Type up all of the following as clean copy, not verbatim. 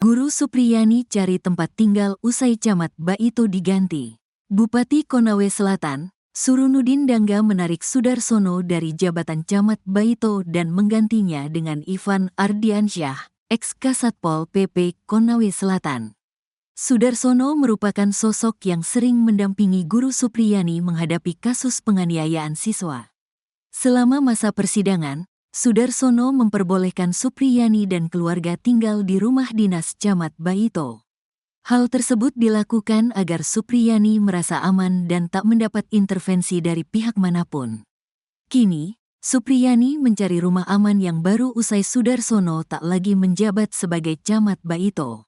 Guru Supriyani cari tempat tinggal usai Camat Baito diganti. Bupati Konawe Selatan, Surunudin Dangga menarik Sudarsono dari jabatan Camat Baito dan menggantinya dengan Ivan Ardiansyah, ex-Kasatpol PP Konawe Selatan. Sudarsono merupakan sosok yang sering mendampingi Guru Supriyani menghadapi kasus penganiayaan siswa. Selama masa persidangan, Sudarsono memperbolehkan Supriyani dan keluarga tinggal di rumah dinas Camat Baito. Hal tersebut dilakukan agar Supriyani merasa aman dan tak mendapat intervensi dari pihak manapun. Kini, Supriyani mencari rumah aman yang baru usai Sudarsono tak lagi menjabat sebagai Camat Baito.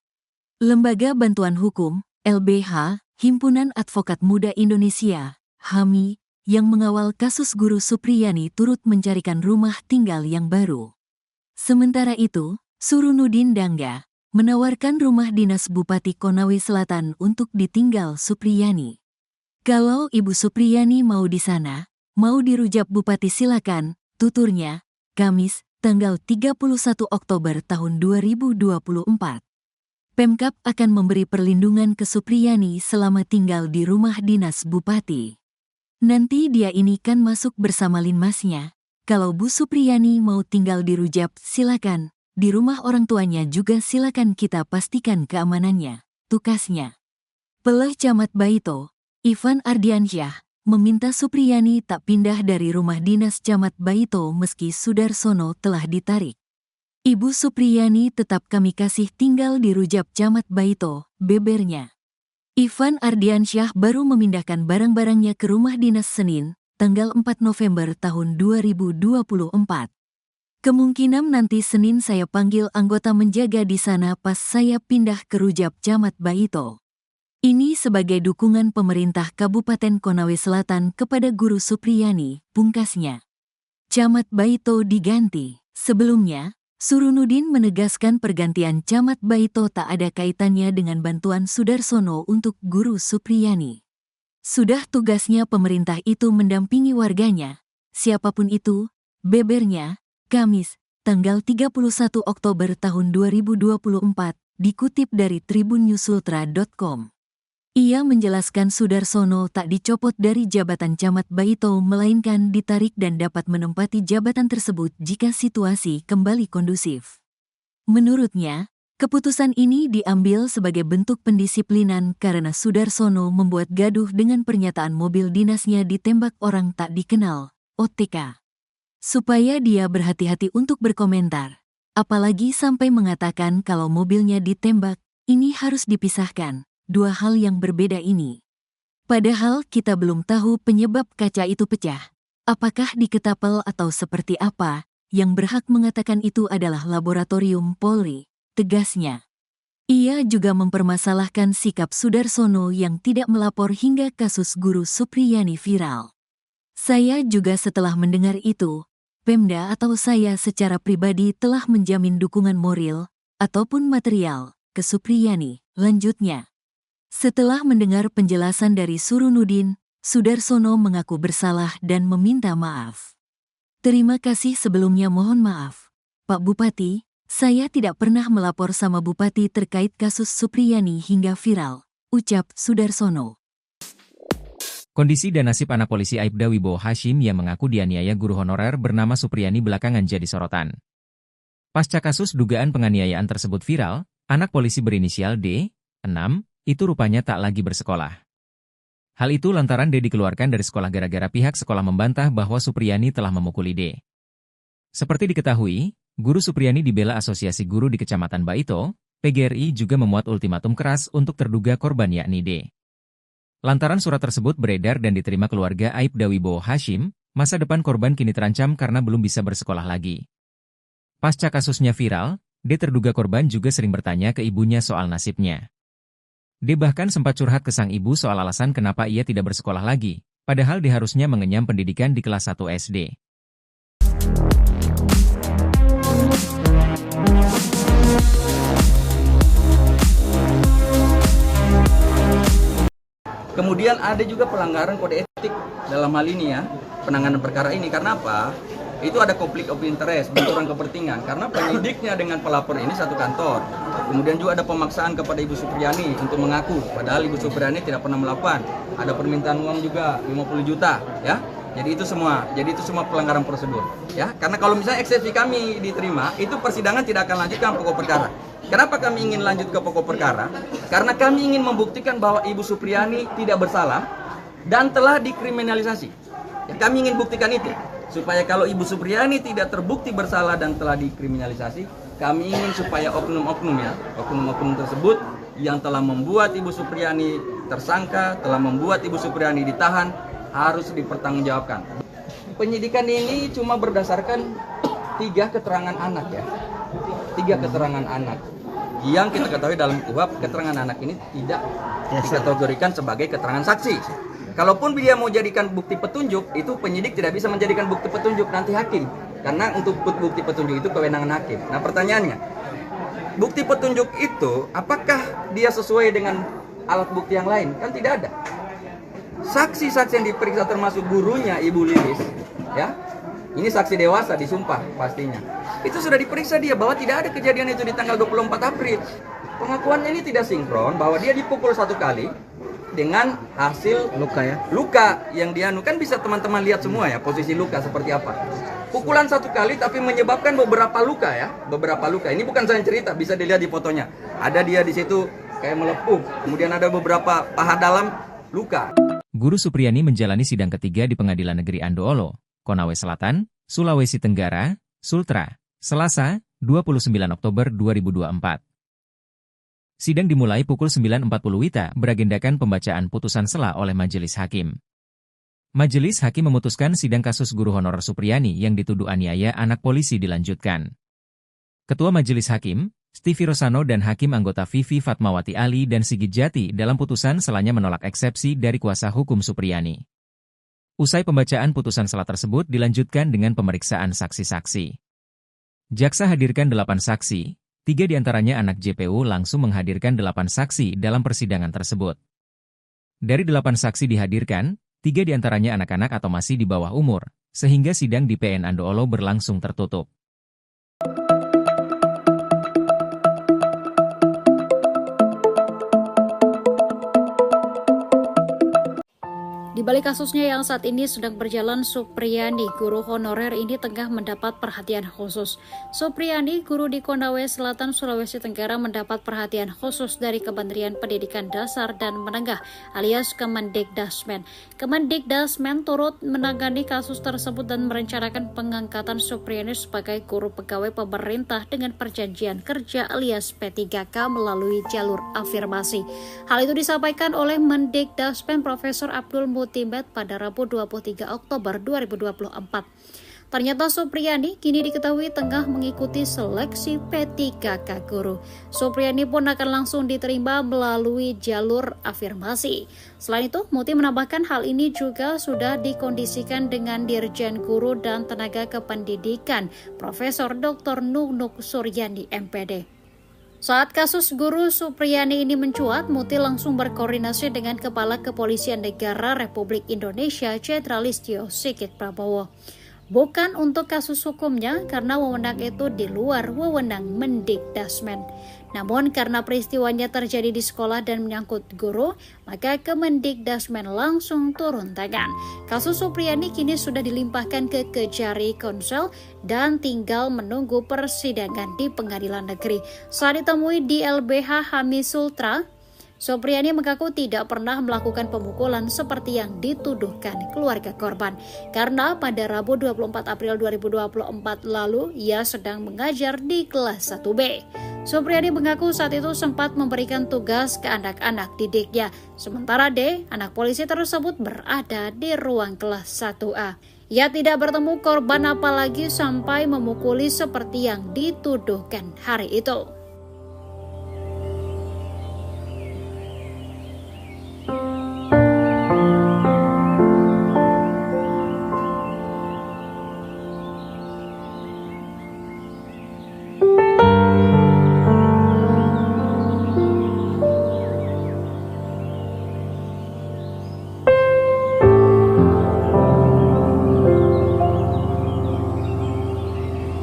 Lembaga Bantuan Hukum, LBH, Himpunan Advokat Muda Indonesia, HAMI, yang mengawal kasus Guru Supriyani turut mencarikan rumah tinggal yang baru. Sementara itu, Surunudin Dangga menawarkan rumah dinas Bupati Konawe Selatan untuk ditinggal Supriyani. Kalau Ibu Supriyani mau di sana, mau dirujak Bupati silakan, tuturnya, Kamis, tanggal 31 Oktober tahun 2024. Pemkab akan memberi perlindungan ke Supriyani selama tinggal di rumah dinas Bupati. Nanti dia ini kan masuk bersama linmasnya. Kalau Bu Supriyani mau tinggal di Rujab, silakan. Di rumah orang tuanya juga silakan, kita pastikan keamanannya, tukasnya. Pelah Camat Baito, Ivan Ardiansyah, meminta Supriyani tak pindah dari rumah dinas Camat Baito meski Sudarsono telah ditarik. Ibu Supriyani tetap kami kasih tinggal di Rujab Camat Baito, bebernya. Ivan Ardiansyah baru memindahkan barang-barangnya ke rumah dinas Senin, tanggal 4 November tahun 2024. Kemungkinan nanti Senin saya panggil anggota menjaga di sana pas saya pindah ke Rujab Camat Baito. Ini sebagai dukungan pemerintah Kabupaten Konawe Selatan kepada Guru Supriyani, pungkasnya. Camat Baito diganti. Sebelumnya, Surunudin menegaskan pergantian Camat Baito tak ada kaitannya dengan bantuan Sudarsono untuk Guru Supriyani. Sudah tugasnya pemerintah itu mendampingi warganya, siapapun itu, bebernya, Kamis, tanggal 31 Oktober tahun 2024, dikutip dari tribunnyusultra.com. Ia menjelaskan Sudarsono tak dicopot dari jabatan Camat Baito melainkan ditarik dan dapat menempati jabatan tersebut jika situasi kembali kondusif. Menurutnya, keputusan ini diambil sebagai bentuk pendisiplinan karena Sudarsono membuat gaduh dengan pernyataan mobil dinasnya ditembak orang tak dikenal, OTK. Supaya dia berhati-hati untuk berkomentar, apalagi sampai mengatakan kalau mobilnya ditembak, ini harus dipisahkan. Dua hal yang berbeda ini. Padahal kita belum tahu penyebab kaca itu pecah. Apakah diketapel atau seperti apa, yang berhak mengatakan itu adalah laboratorium Polri, tegasnya. Ia juga mempermasalahkan sikap Sudarsono yang tidak melapor hingga kasus Guru Supriyani viral. Saya juga setelah mendengar itu, Pemda atau saya secara pribadi telah menjamin dukungan moral ataupun material ke Supriyani, lanjutnya. Setelah mendengar penjelasan dari Surunudin, Sudarsono mengaku bersalah dan meminta maaf. Terima kasih sebelumnya, mohon maaf. Pak Bupati, saya tidak pernah melapor sama Bupati terkait kasus Supriyani hingga viral, ucap Sudarsono. Kondisi dan nasib anak polisi Aibda Wibowo Hashim yang mengaku dianiaya guru honorer bernama Supriyani belakangan jadi sorotan. Pasca kasus dugaan penganiayaan tersebut viral, anak polisi berinisial D, 6, itu rupanya tak lagi bersekolah. Hal itu lantaran D dikeluarkan dari sekolah gara-gara pihak sekolah membantah bahwa Supriyani telah memukuli D. Seperti diketahui, Guru Supriyani dibela Asosiasi Guru di Kecamatan Baito, PGRI juga memuat ultimatum keras untuk terduga korban yakni D. Lantaran surat tersebut beredar dan diterima keluarga Aibda Wibowo Hashim, masa depan korban kini terancam karena belum bisa bersekolah lagi. Pasca kasusnya viral, D terduga korban juga sering bertanya ke ibunya soal nasibnya. D bahkan sempat curhat ke sang ibu soal alasan kenapa ia tidak bersekolah lagi, padahal D harusnya mengenyam pendidikan di kelas 1 SD. Kemudian ada juga pelanggaran kode etik dalam hal ini ya, penanganan perkara ini. Karena apa? itu ada konflik of interest, benturan kepentingan, karena penyidiknya dengan pelapor ini satu kantor. Kemudian juga ada pemaksaan kepada Ibu Supriyani untuk mengaku, padahal Ibu Supriyani tidak pernah melakukan. Ada permintaan uang juga 50 juta, ya. Jadi itu semua pelanggaran prosedur, ya. Karena kalau misalnya eksepsi kami diterima, itu persidangan tidak akan lanjutkan pokok perkara. Kenapa kami ingin lanjut ke pokok perkara? Karena kami ingin membuktikan bahwa Ibu Supriyani tidak bersalah dan telah dikriminalisasi. Ya, kami ingin buktikan itu. Supaya kalau Ibu Supriyani tidak terbukti bersalah dan telah dikriminalisasi, kami ingin supaya oknum-oknum tersebut yang telah membuat Ibu Supriyani tersangka, telah membuat Ibu Supriyani ditahan, harus dipertanggungjawabkan. Penyidikan ini cuma berdasarkan 3 keterangan anak, ya. 3 keterangan anak. Yang kita ketahui dalam KUHP, keterangan anak ini tidak dikategorikan sebagai keterangan saksi. Kalaupun dia mau jadikan bukti petunjuk, itu penyidik tidak bisa menjadikan bukti petunjuk, nanti hakim. Karena untuk bukti petunjuk itu kewenangan hakim. Nah, pertanyaannya, bukti petunjuk itu apakah dia sesuai dengan alat bukti yang lain? Kan tidak ada. Saksi-saksi yang diperiksa termasuk gurunya Ibu Lilis, ya. Ini saksi dewasa disumpah pastinya. Itu sudah diperiksa dia bahwa tidak ada kejadian itu di tanggal 24 April. Pengakuannya ini tidak sinkron bahwa dia dipukul 1 kali dengan hasil luka yang dia kan bisa teman-teman lihat semua ya, posisi luka seperti apa. Pukulan 1 kali tapi menyebabkan beberapa luka, ya, beberapa luka. Ini bukan saya cerita, bisa dilihat di fotonya. Ada dia di situ kayak melepuh, kemudian ada beberapa paha dalam luka. Guru Supriyani menjalani sidang ketiga di Pengadilan Negeri Andoolo, Konawe Selatan, Sulawesi Tenggara, Sultra, Selasa, 29 Oktober 2024. Sidang dimulai pukul 9.40 WITA beragendakan pembacaan putusan sela oleh Majelis Hakim. Majelis Hakim memutuskan sidang kasus guru honorer Supriyani yang dituduh aniaya anak polisi dilanjutkan. Ketua Majelis Hakim, Stevie Rosano dan Hakim anggota Vivi Fatmawati Ali dan Sigit Jati dalam putusan selanya menolak eksepsi dari kuasa hukum Supriyani. Usai pembacaan putusan sela tersebut dilanjutkan dengan pemeriksaan saksi-saksi. Jaksa hadirkan 8 saksi. 3 diantaranya anak JPU langsung menghadirkan 8 saksi dalam persidangan tersebut. Dari 8 saksi dihadirkan, 3 diantaranya anak-anak atau masih di bawah umur, sehingga sidang di PN Andoolo berlangsung tertutup. Di balik kasusnya yang saat ini sedang berjalan, Supriyani, guru honorer ini tengah mendapat perhatian khusus. Supriyani, guru di Konawe Selatan, Sulawesi Tenggara mendapat perhatian khusus dari Kementerian Pendidikan Dasar dan Menengah alias Kemendikdasmen. Kemendikdasmen turut menangani kasus tersebut dan merencanakan pengangkatan Supriyani sebagai guru pegawai pemerintah dengan perjanjian kerja alias P3K melalui jalur afirmasi. Hal itu disampaikan oleh Mendikdasmen Profesor Abdul Mutimbet pada Rabu 23 Oktober 2024. Ternyata Supriyani kini diketahui tengah mengikuti seleksi P3K guru. Supriyani pun akan langsung diterima melalui jalur afirmasi. Selain itu, Muti menambahkan hal ini juga sudah dikondisikan dengan Dirjen Guru dan Tenaga Kependidikan Profesor Dr. Nunuk Suryani MPD. Saat kasus guru Supriyani ini mencuat, Muti langsung berkoordinasi dengan Kepala Kepolisian Negara Republik Indonesia Jenderal Listio Sigit Prabowo. Bukan untuk kasus hukumnya karena wewenang itu di luar wewenang Mendikdasmen. Namun karena peristiwanya terjadi di sekolah dan menyangkut guru, maka Kemendikdasmen langsung turun tangan. Kasus Supriyani kini sudah dilimpahkan ke Kejari Konsel dan tinggal menunggu persidangan di pengadilan negeri. Saat ditemui di LBH Hamis Sultra, Supriyani mengaku tidak pernah melakukan pemukulan seperti yang dituduhkan keluarga korban. Karena pada Rabu 24 April 2024 lalu, ia sedang mengajar di kelas 1B. Supriyani mengaku saat itu sempat memberikan tugas ke anak-anak didiknya. Sementara D, anak polisi tersebut berada di ruang kelas 1A. Ia tidak bertemu korban apalagi sampai memukuli seperti yang dituduhkan hari itu.